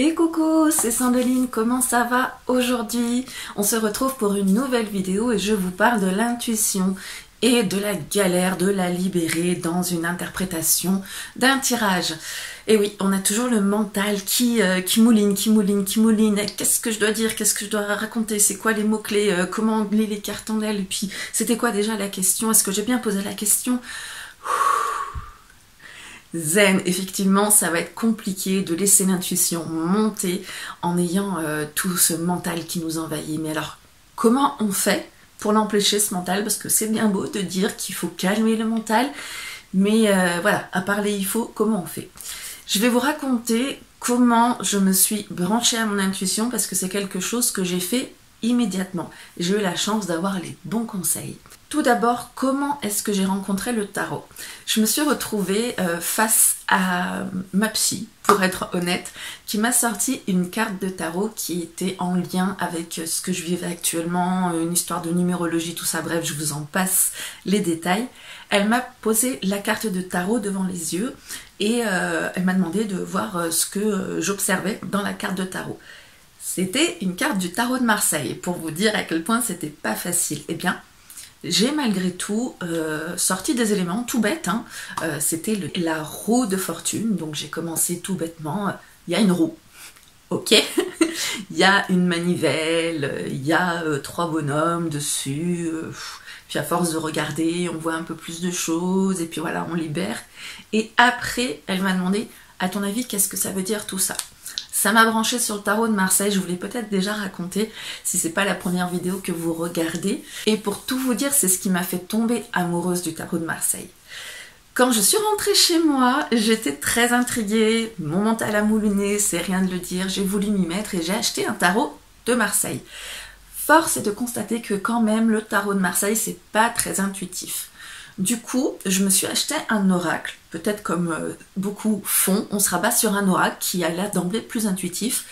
Et coucou, c'est Sandeline, comment ça va aujourd'hui? On se retrouve pour une nouvelle vidéo et je vous parle de l'intuition et de la galère de la libérer dans une interprétation d'un tirage. Et oui, on a toujours le mental qui mouline. Qu'est-ce que je dois dire? Qu'est-ce que je dois raconter? C'est quoi les mots-clés? Comment on lit les cartes en elles? Et puis, c'était quoi déjà la question? Est-ce que j'ai bien posé la question? Zen, effectivement, ça va être compliqué de laisser l'intuition monter en ayant tout ce mental qui nous envahit. Mais alors, comment on fait pour l'empêcher ce mental? Parce que c'est bien beau de dire qu'il faut calmer le mental, mais voilà, à part les il faut, comment on fait? Je vais vous raconter comment je me suis branchée à mon intuition parce que c'est quelque chose que j'ai fait immédiatement. J'ai eu la chance d'avoir les bons conseils. Tout d'abord, comment est-ce que j'ai rencontré le tarot? Je me suis retrouvée face à ma psy, pour être honnête, qui m'a sorti une carte de tarot qui était en lien avec ce que je vivais actuellement, une histoire de numérologie, tout ça, bref, je vous en passe les détails. Elle m'a posé la carte de tarot devant les yeux et elle m'a demandé de voir ce que j'observais dans la carte de tarot. C'était une carte du tarot de Marseille, pour vous dire à quel point c'était pas facile. Eh bien, j'ai malgré tout sorti des éléments tout bêtes, hein. C'était la roue de fortune, donc j'ai commencé tout bêtement. Il y a une roue, ok. Il y a une manivelle, il y a 3 bonhommes dessus, puis à force de regarder, on voit un peu plus de choses, et puis voilà, on libère. Et après, elle m'a demandé, à ton avis, qu'est-ce que ça veut dire tout ça? Ça m'a branché sur le tarot de Marseille, je vous l'ai peut-être déjà raconté si c'est pas la première vidéo que vous regardez. Et pour tout vous dire, c'est ce qui m'a fait tomber amoureuse du tarot de Marseille. Quand je suis rentrée chez moi, j'étais très intriguée, mon mental a mouliné, c'est rien de le dire, j'ai voulu m'y mettre et j'ai acheté un tarot de Marseille. Force est de constater que quand même le tarot de Marseille, c'est pas très intuitif. Du coup, je me suis acheté un oracle, peut-être comme beaucoup font, on se rabat sur un oracle qui a l'air d'emblée plus intuitif,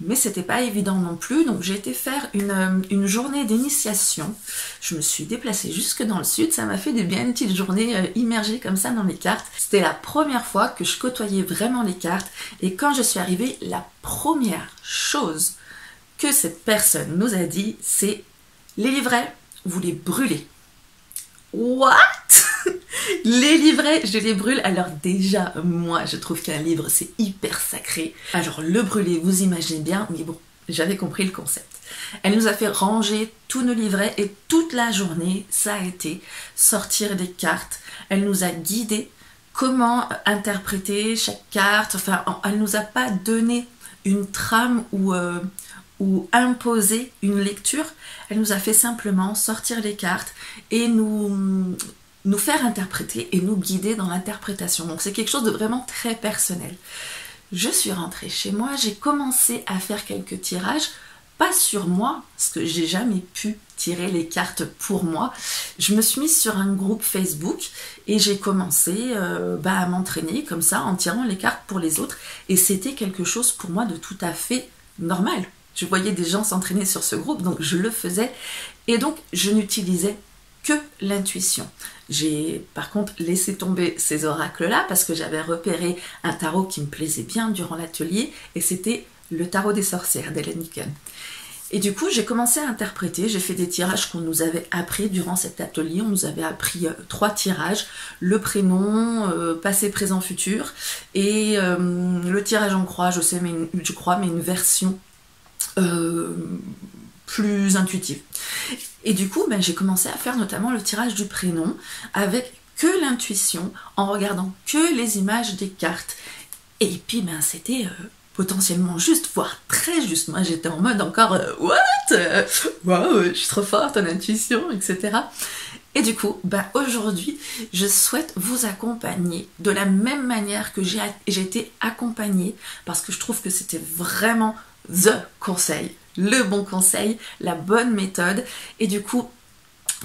mais c'était pas évident non plus, donc j'ai été faire une journée d'initiation. Je me suis déplacée jusque dans le sud, ça m'a fait des bien petites journées immergées comme ça dans les cartes. C'était la première fois que je côtoyais vraiment les cartes, et quand je suis arrivée, la première chose que cette personne nous a dit, c'est « les livrets, vous les brûlez ». What? Les livrets, je les brûle. Alors déjà, moi, je trouve qu'un livre, c'est hyper sacré. Alors le brûler, vous imaginez bien, mais bon, j'avais compris le concept. Elle nous a fait ranger tous nos livrets et toute la journée, ça a été sortir des cartes. Elle nous a guidés comment interpréter chaque carte. Enfin, elle nous a pas donné une trame ou imposer une lecture, elle nous a fait simplement sortir les cartes et nous faire interpréter et nous guider dans l'interprétation. Donc c'est quelque chose de vraiment très personnel. Je suis rentrée chez moi, j'ai commencé à faire quelques tirages, pas sur moi, parce que j'ai jamais pu tirer les cartes pour moi. Je me suis mise sur un groupe Facebook et j'ai commencé à m'entraîner comme ça en tirant les cartes pour les autres et c'était quelque chose pour moi de tout à fait normal. Je voyais des gens s'entraîner sur ce groupe, donc je le faisais. Et donc, je n'utilisais que l'intuition. J'ai par contre laissé tomber ces oracles-là parce que j'avais repéré un tarot qui me plaisait bien durant l'atelier et c'était le tarot des sorcières d'Hélène Nicken. Et du coup, j'ai commencé à interpréter. J'ai fait des tirages qu'on nous avait appris durant cet atelier. On nous avait appris 3 tirages. Le prénom, passé, présent, futur. Et le tirage en croix, je crois, mais une version plus intuitive. Et du coup, j'ai commencé à faire notamment le tirage du prénom avec que l'intuition, en regardant que les images des cartes. Et puis, c'était potentiellement juste, voire très juste. Moi, j'étais en mode encore what? Wow, je suis trop forte en intuition, etc. Et du coup, aujourd'hui, je souhaite vous accompagner de la même manière que j'ai été accompagnée parce que je trouve que c'était vraiment the conseil, le bon conseil, la bonne méthode. Et du coup,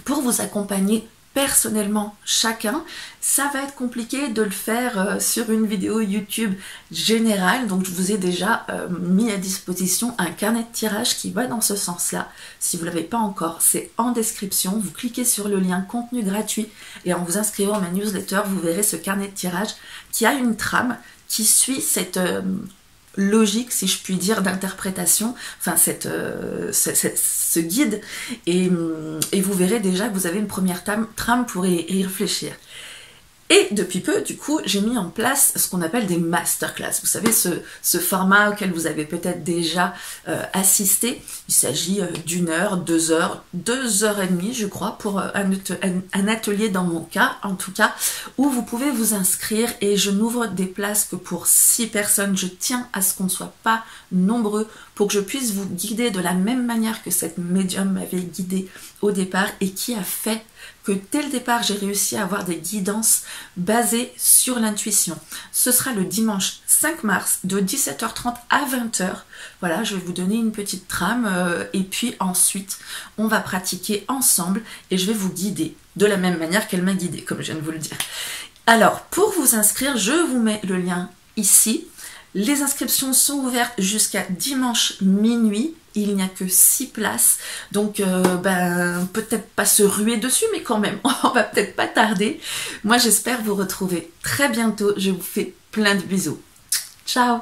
pour vous accompagner personnellement chacun, ça va être compliqué de le faire sur une vidéo YouTube générale, donc je vous ai déjà mis à disposition un carnet de tirage qui va dans ce sens-là. Si vous ne l'avez pas encore, c'est en description, vous cliquez sur le lien contenu gratuit et en vous inscrivant à ma newsletter, vous verrez ce carnet de tirage qui a une trame qui suit cette logique, si je puis dire, d'interprétation, enfin ce guide, et vous verrez déjà que vous avez une première trame pour y réfléchir. Et depuis peu, du coup, j'ai mis en place ce qu'on appelle des masterclass. Vous savez, ce format auquel vous avez peut-être déjà assisté. Il s'agit d'une heure, 2 heures, 2 heures et demie, je crois, pour un atelier dans mon cas, en tout cas, où vous pouvez vous inscrire et je n'ouvre des places que pour 6 personnes. Je tiens à ce qu'on ne soit pas nombreux pour que je puisse vous guider de la même manière que cette médium m'avait guidé au départ et qui a fait que dès le départ, j'ai réussi à avoir des guidances basées sur l'intuition. Ce sera le dimanche 5 mars de 17h30 à 20h. Voilà, je vais vous donner une petite trame et puis ensuite, on va pratiquer ensemble et je vais vous guider de la même manière qu'elle m'a guidée, comme je viens de vous le dire. Alors, pour vous inscrire, je vous mets le lien ici. Les inscriptions sont ouvertes jusqu'à dimanche minuit. Il n'y a que 6 places. Donc, peut-être pas se ruer dessus, mais quand même, on va peut-être pas tarder. Moi, j'espère vous retrouver très bientôt. Je vous fais plein de bisous. Ciao!